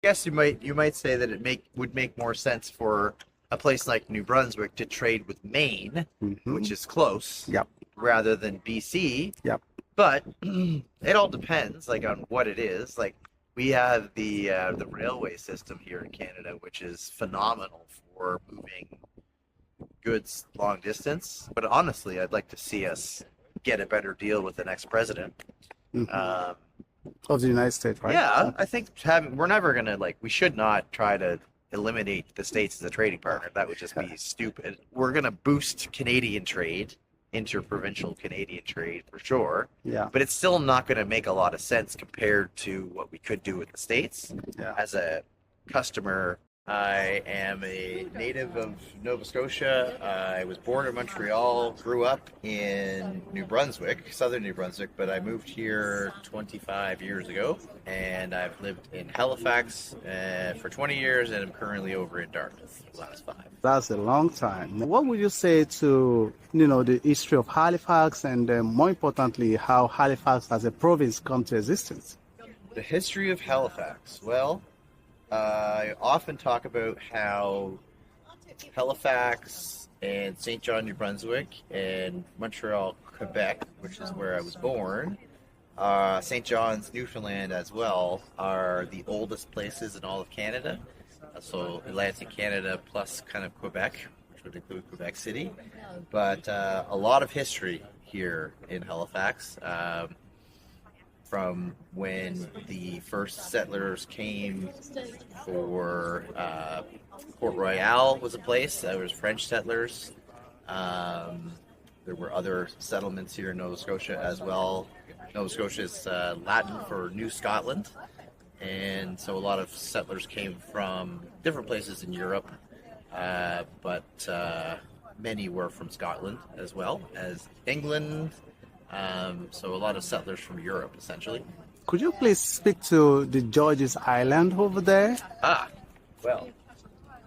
guess you might say that would make more sense for a place like New Brunswick to trade with Maine, Mm-hmm. which is close, Yep. rather than BC. Yep. But it all depends, like on what it is. Like we have the railway system here in Canada, which is phenomenal for moving goods long distance. But honestly, I'd like to see us get a better deal with the next president. Mm-hmm. Um, Of the United States, right? yeah, I think we're never gonna like we should not try to eliminate the states as a trading partner. That would just be stupid. We're gonna boost Canadian trade, interprovincial Canadian trade for sure, Yeah. but it's still not gonna make a lot of sense compared to what we could do with the states. Yeah. As a customer, I am a native of Nova Scotia. I was born in Montreal, grew up in New Brunswick, southern New Brunswick, but I moved here 25 years ago, and I've lived in Halifax for 20 years, and I'm currently over in Dartmouth for the last 5. That's a long time. What would you say to, the history of Halifax and more importantly, how Halifax as a province come to existence? The history of Halifax. Well, I often talk about how Halifax and St. John, New Brunswick, and Montreal, Quebec, which is where I was born, St. John's, Newfoundland as well, are the oldest places in all of Canada. So Atlantic Canada plus kind of Quebec, which would include Quebec City. But a lot of history here in Halifax. From when the first settlers came for Port Royal was a place. There was French settlers. There were other settlements here in Nova Scotia as well. Nova Scotia is Latin for New Scotland. And so a lot of settlers came from different places in Europe, but many were from Scotland as well as England. So a lot of settlers from Europe, essentially. Could you please speak to the George's Island over there? Well,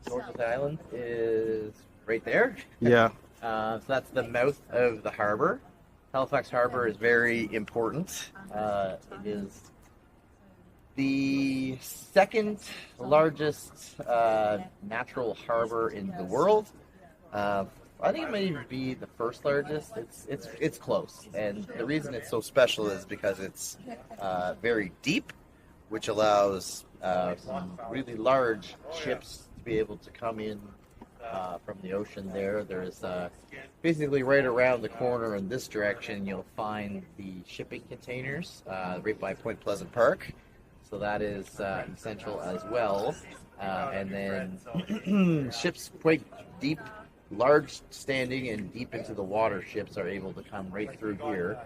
George's Island is right there. Yeah. So that's the mouth of the harbor. Halifax Harbour is very important. It is the second largest natural harbor in the world. I think it may even be the first largest. It's close, and the reason it's so special is because it's very deep, which allows some really large ships to be able to come in from the ocean. There's basically right around the corner in this direction, you'll find the shipping containers right by Point Pleasant Park. So that is essential as well. And then ships quite deep. Large standing and deep into the water ships are able to come right through here,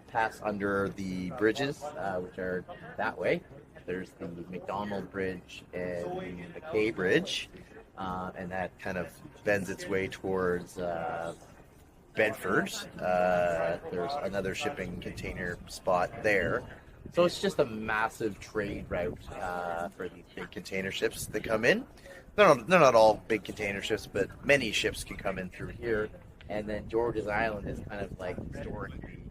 pass under the bridges, which are that way. There's the McDonald Bridge and the McKay Bridge, and that kind of bends its way towards Bedford. There's another shipping container spot there. So it's just a massive trade route for these big container ships that come in. They're not all big container ships, but many ships can come in through here. And then George's Island is kind of like historically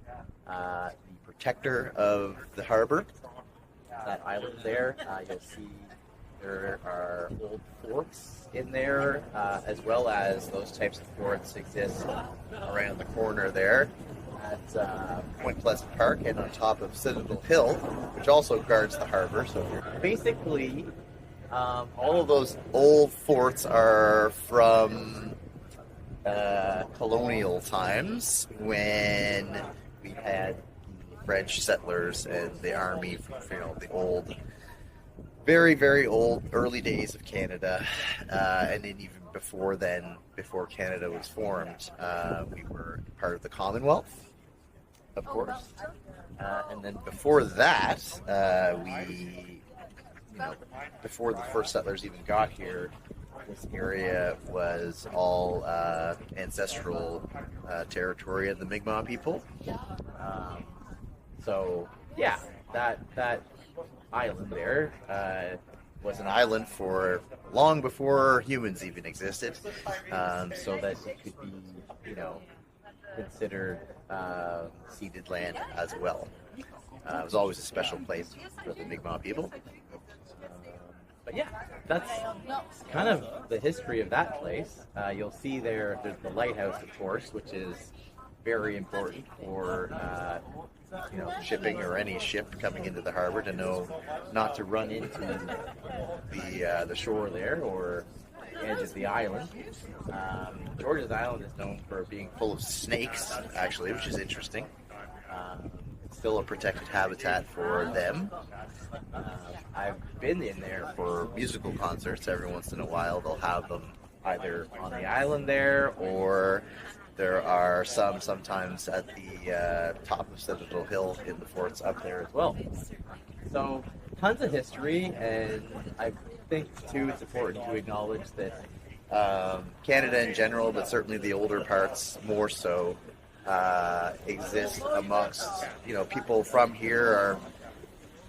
the protector of the harbor. That island there, you'll see there are old forts in there, as well as those types of forts exist around the corner there at Point Pleasant Park and on top of Citadel Hill, which also guards the harbor. So basically, all of those old forts are from colonial times when we had the French settlers and the army from the old, very, very old early days of Canada, and then even before then, before Canada was formed, we were part of the Commonwealth, of course, and then before that, before the first settlers even got here, this area was all ancestral territory of the Mi'kmaq people. So yeah, that island there was an island for long before humans even existed, so that it could be, considered ceded land as well. It was always a special place for the Mi'kmaq people. but yeah, that's kind of the history of that place. You'll see there's the lighthouse, of course, which is very important for shipping or any ship coming into the harbor to know not to run into the shore there or the edge of the island. George's Island is known for being full of snakes, actually, which is interesting. It's still a protected habitat for them. I've been in there for musical concerts. Every once in a while they'll have them either on the island there, or there are sometimes at the top of Citadel Hill in the forts up there as well. So tons of history, and I think too it's important to acknowledge that Canada in general, but certainly the older parts more so, exist amongst people from here are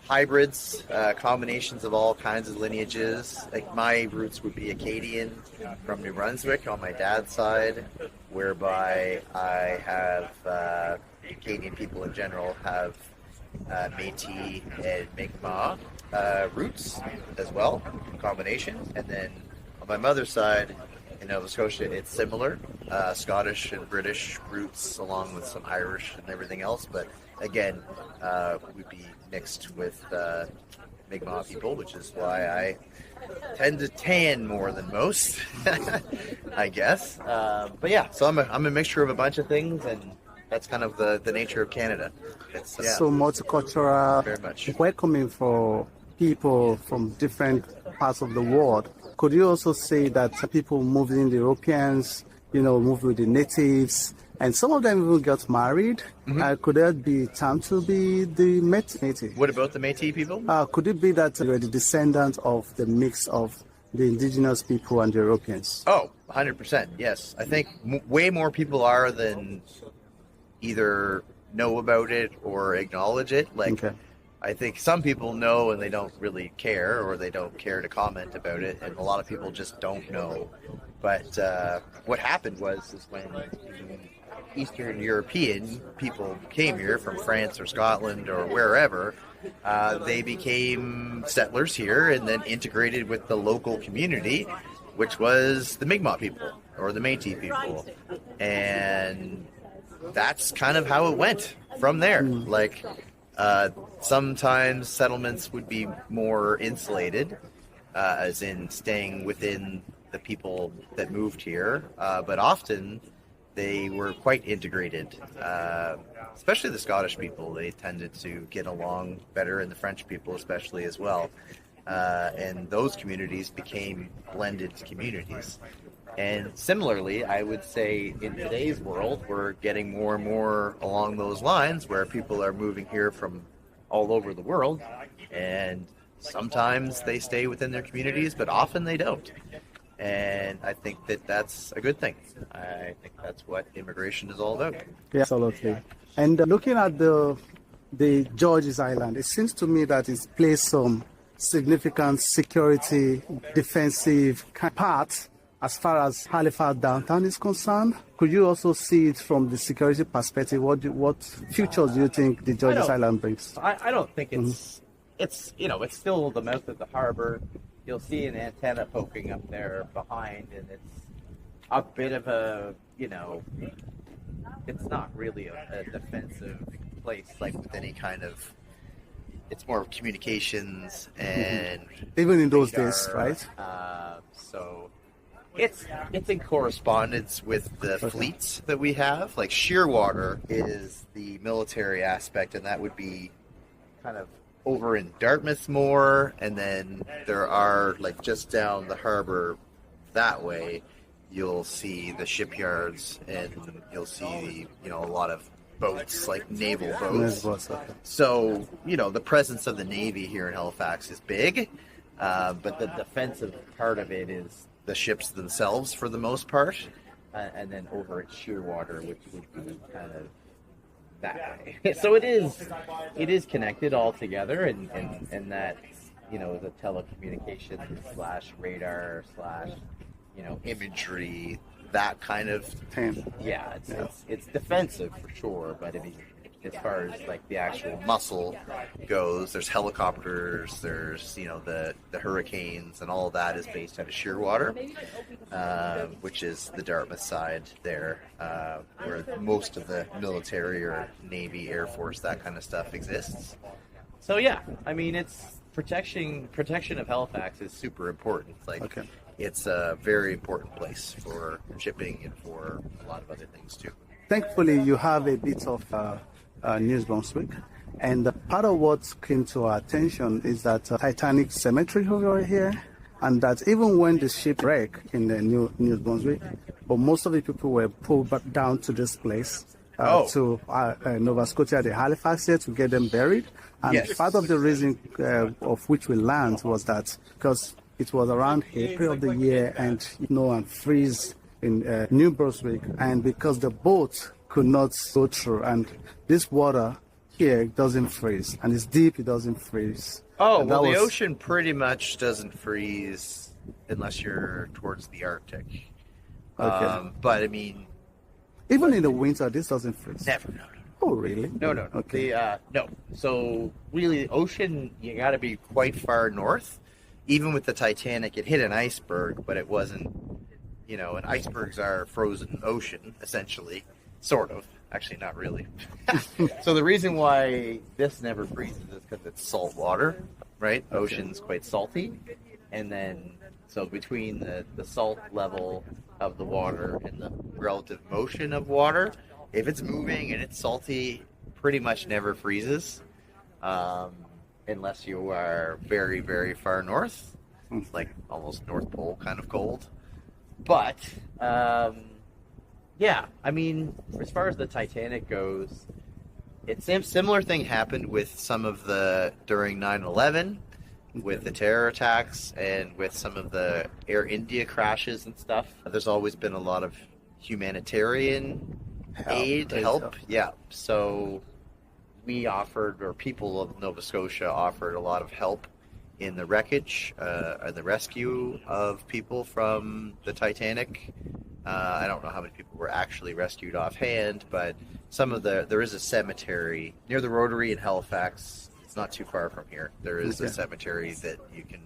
hybrids, combinations of all kinds of lineages. Like my roots would be Acadian from New Brunswick on my dad's side, whereby I have Acadian people in general have Métis and Mi'kmaq roots as well, combination. And then on my mother's side in Nova Scotia, it's similar, Scottish and British roots along with some Irish and everything else, but again, would be mixed with Mi'kmaq people, which is why I tend to tan more than most, I guess. But yeah, so I'm a mixture of a bunch of things, and that's kind of the nature of Canada. It's so multicultural, very much welcoming for people from different parts of the world. Could you also say that people moved in, the Europeans, moved with the natives, and some of them even got married? Mm-hmm. Could that be time to be the Métis? What about the Métis people? Could it be that you're the descendant of the mix of the indigenous people and the Europeans? Oh, 100%, yes. I think way more people are than either know about it or acknowledge it. Okay. I think some people know and they don't really care, or they don't care to comment about it, and a lot of people just don't know. But what happened is when Eastern European people came here from France or Scotland or wherever, they became settlers here and then integrated with the local community, which was the Mi'kmaq people or the Métis people. And that's kind of how it went from there. Like, sometimes settlements would be more insulated, as in staying within the people that moved here, but often they were quite integrated, especially the Scottish people. They tended to get along better, and the French people especially as well. And those communities became blended communities. And similarly, I would say in today's world, we're getting more and more along those lines, where people are moving here from all over the world, and sometimes they stay within their communities, but often they don't. And I think that that's a good thing. I think that's what immigration is all about. Yeah, absolutely. And looking at the George's Island, it seems to me that it's played some significant security, defensive part as far as Halifax downtown is concerned. Could you also see it from the security perspective? What futures do you think the George's Island brings? I don't think it's still the mouth of the harbor. You'll see an antenna poking up there behind, and it's a bit of a, it's not really a defensive place like with any kind of, it's more of communications and even in those days, right? So it's in correspondence with the fleets that we have. Like Shearwater is the military aspect, and that would be kind of over in Dartmouth more, and then there are, like, just down the harbor that way, you'll see the shipyards, and you'll see a lot of boats, like naval boats. So the presence of the Navy here in Halifax is big, but the defensive part of it is the ships themselves for the most part, and then over at Shearwater, which would be kind of that way. So it is connected all together, and that the telecommunications / radar / imagery, that kind of thing. Yeah, it's defensive for sure, but I mean, it as far as like the actual muscle goes, there's helicopters, there's the hurricanes, and all of that is based out of Shearwater, which is the Dartmouth side there, where most of the military or Navy, Air Force, that kind of stuff exists. So yeah, I mean, it's protection of Halifax is super important. Like, it's a very important place for shipping and for a lot of other things too. Thankfully, you have a bit of New Brunswick, and part of what came to our attention is that Titanic cemetery over here, and that even when the ship wrecked in the New Brunswick, but most of the people were pulled back down to this place. To Nova Scotia, the Halifax here, to get them buried. And part of the reason of which we learned was that because it was around April of the year and and freeze in New Brunswick, and because the boat could not go through, and this water here doesn't freeze, and it's deep, it doesn't freeze. Oh, well, the ocean pretty much doesn't freeze unless you're towards the Arctic. But I mean, even in the winter, this doesn't freeze. Never. No. Oh, really? No. Okay. No. So really, the ocean, you got to be quite far north. Even with the Titanic, it hit an iceberg, but it wasn't. And icebergs are frozen ocean, essentially, sort of. Actually, not really. So the reason why this never freezes is because it's salt water, right? Ocean's quite salty, and then so between the salt level of the water and the relative motion of water, if it's moving and it's salty, pretty much never freezes, unless you are very, very far north, like almost North Pole kind of cold. But yeah, I mean, as far as the Titanic goes, it's a similar thing happened with some of during 9/11, with the terror attacks and with some of the Air India crashes and stuff. There's always been a lot of humanitarian help. Yeah. So we offered, or people of Nova Scotia offered, a lot of help in the wreckage and the rescue of people from the Titanic. I don't know how many people were actually rescued offhand, but there is a cemetery near the Rotary in Halifax. It's not too far from here. There is a cemetery that you can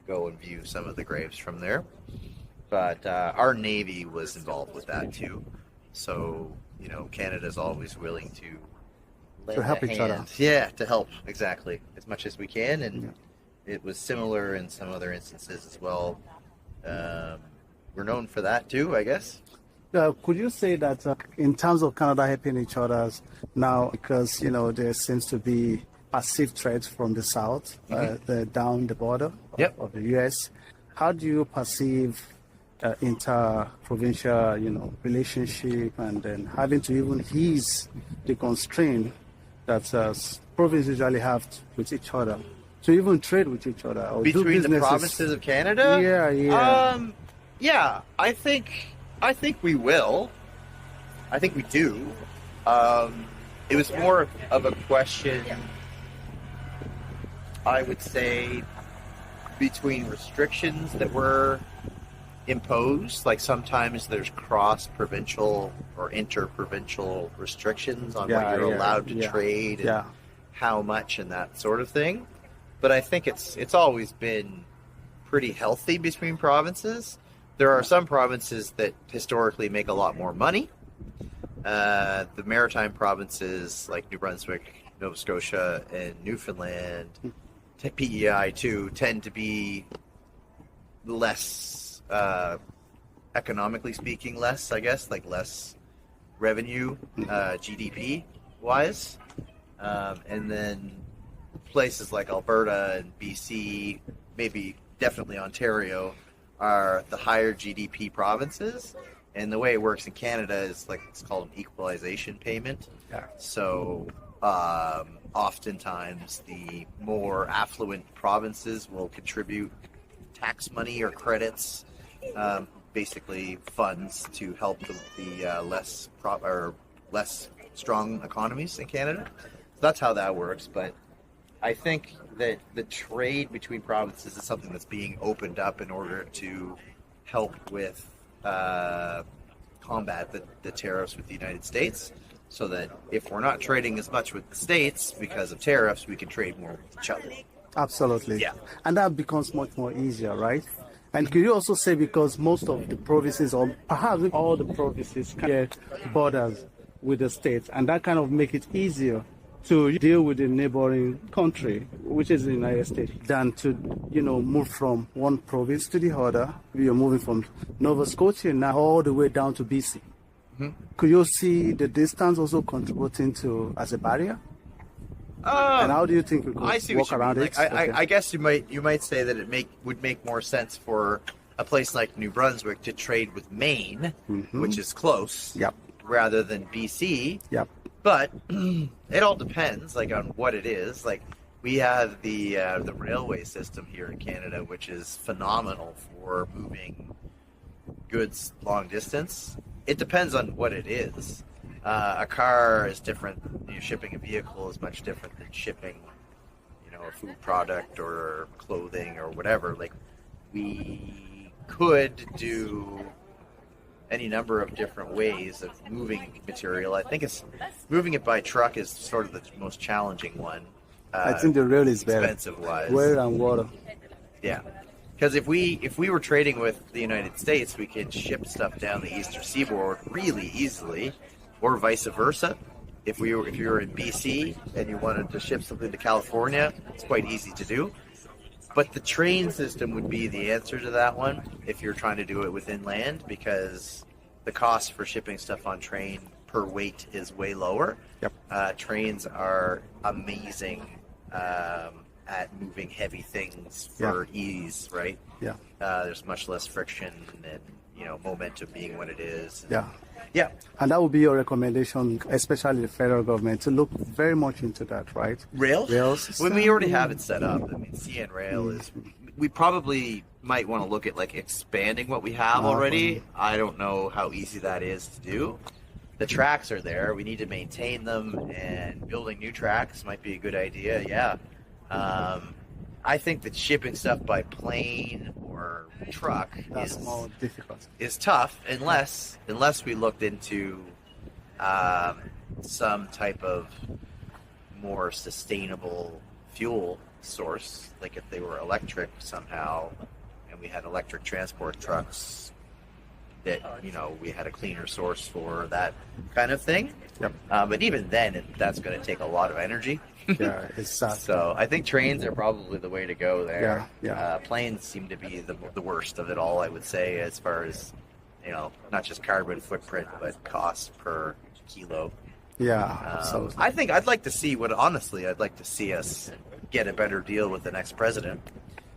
go and view some of the graves from there. But our Navy was involved with that too. So, Canada's always willing to help each other. Yeah, to help, exactly, as much as we can. And it was similar in some other instances as well. We're known for that too, I guess. Could you say that in terms of Canada helping each other now, because there seems to be perceived threats from the south, down the border of the U.S., how do you perceive interprovincial, relationship, and then having to even ease the constraint that provinces usually have with each other to even trade with each other or between do businesses? The provinces of Canada? Yeah. I think we will. I think we do. It was more of a question, I would say, between restrictions that were imposed. Like sometimes there's cross-provincial or inter-provincial restrictions on what you're allowed to trade and how much and that sort of thing. But I think it's always been pretty healthy between provinces. There are some provinces that historically make a lot more money. The maritime provinces like New Brunswick, Nova Scotia, and Newfoundland, PEI too, tend to be less, economically speaking, less, I guess, like less revenue, GDP wise. And then places like Alberta and BC, maybe definitely Ontario, are the higher GDP provinces. And the way it works in Canada is like it's called an equalization payment. So oftentimes the more affluent provinces will contribute tax money or credits, basically funds to help the less strong economies in Canada. So that's how that works. But I think that the trade between provinces is something that's being opened up in order to help with combat the tariffs with the United States. so that if we're not trading as much with the States because of tariffs, we can trade more with each other. Absolutely. Yeah. And that becomes much more easier, right? And could you also say because most of the provinces, or perhaps all the provinces, share borders with the states, and that kind of make it easier to deal with the neighboring country, which is the United States, than to, move from one province to the other. We are moving from Nova Scotia now all the way down to BC. Mm-hmm. Could you see the distance also contributing to as a barrier? And how do you think we could walk around it? I guess you might say that it would make more sense for a place like New Brunswick to trade with Maine, which is close, rather than BC. Yep. But it all depends, on what it is. We have the railway system here in Canada, which is phenomenal for moving goods long distance. It depends on what it is. A car is different. Shipping a vehicle is much different than shipping, a food product or clothing or whatever. We could do any number of different ways of moving material. I think moving it by truck is sort of the most challenging one. I think the rail is better. Expensive-wise. Rail and water. Yeah. Because if we were trading with the United States, we could ship stuff down the eastern seaboard really easily, or vice versa. If you were in BC and you wanted to ship something to California, it's quite easy to do. But the train system would be the answer to that one if you're trying to do it within land, because the cost for shipping stuff on train per weight is way lower. Yep. Trains are amazing at moving heavy things for ease, right? Yeah. There's much less friction and momentum being what it is. Yeah. And that would be your recommendation, especially the federal government, to look very much into that, right? Rails? When we already have it set up. CN Rail is... We probably might want to look at expanding what we have already. I don't know how easy that is to do. The tracks are there. We need to maintain them, and building new tracks might be a good idea. Yeah. I think that shipping stuff by plane or truck is more difficult. Is tough unless we looked into some type of more sustainable fuel source, like if they were electric somehow, and we had electric transport trucks that we had a cleaner source for that kind of thing. Yep. But even then, that's going to take a lot of energy. Yeah, exactly. So I think trains are probably the way to go there. Yeah. Planes seem to be the worst of it all, I would say, as far as not just carbon footprint, but cost per kilo. Yeah, absolutely. I think I'd like to see I'd like to see us get a better deal with the next president.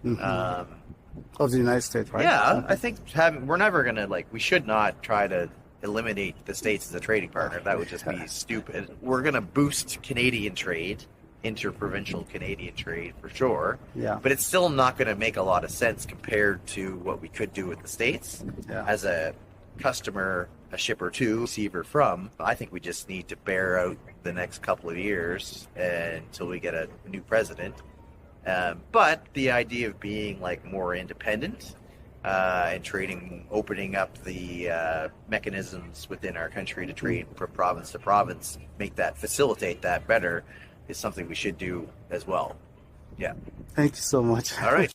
Of the United States, right? Yeah, I think we're never gonna we should not try to eliminate the States as a trading partner. That would just be stupid. We're gonna boost Canadian trade, interprovincial Canadian trade for sure. Yeah. But it's still not gonna make a lot of sense compared to what we could do with the States as a customer, a shipper to, receiver from. I think we just need to bear out the next couple of years until we get a new president. But the idea of being more independent and trading, opening up the mechanisms within our country to trade from province to province, facilitate that better, is something we should do as well. Yeah. Thank you so much. All right.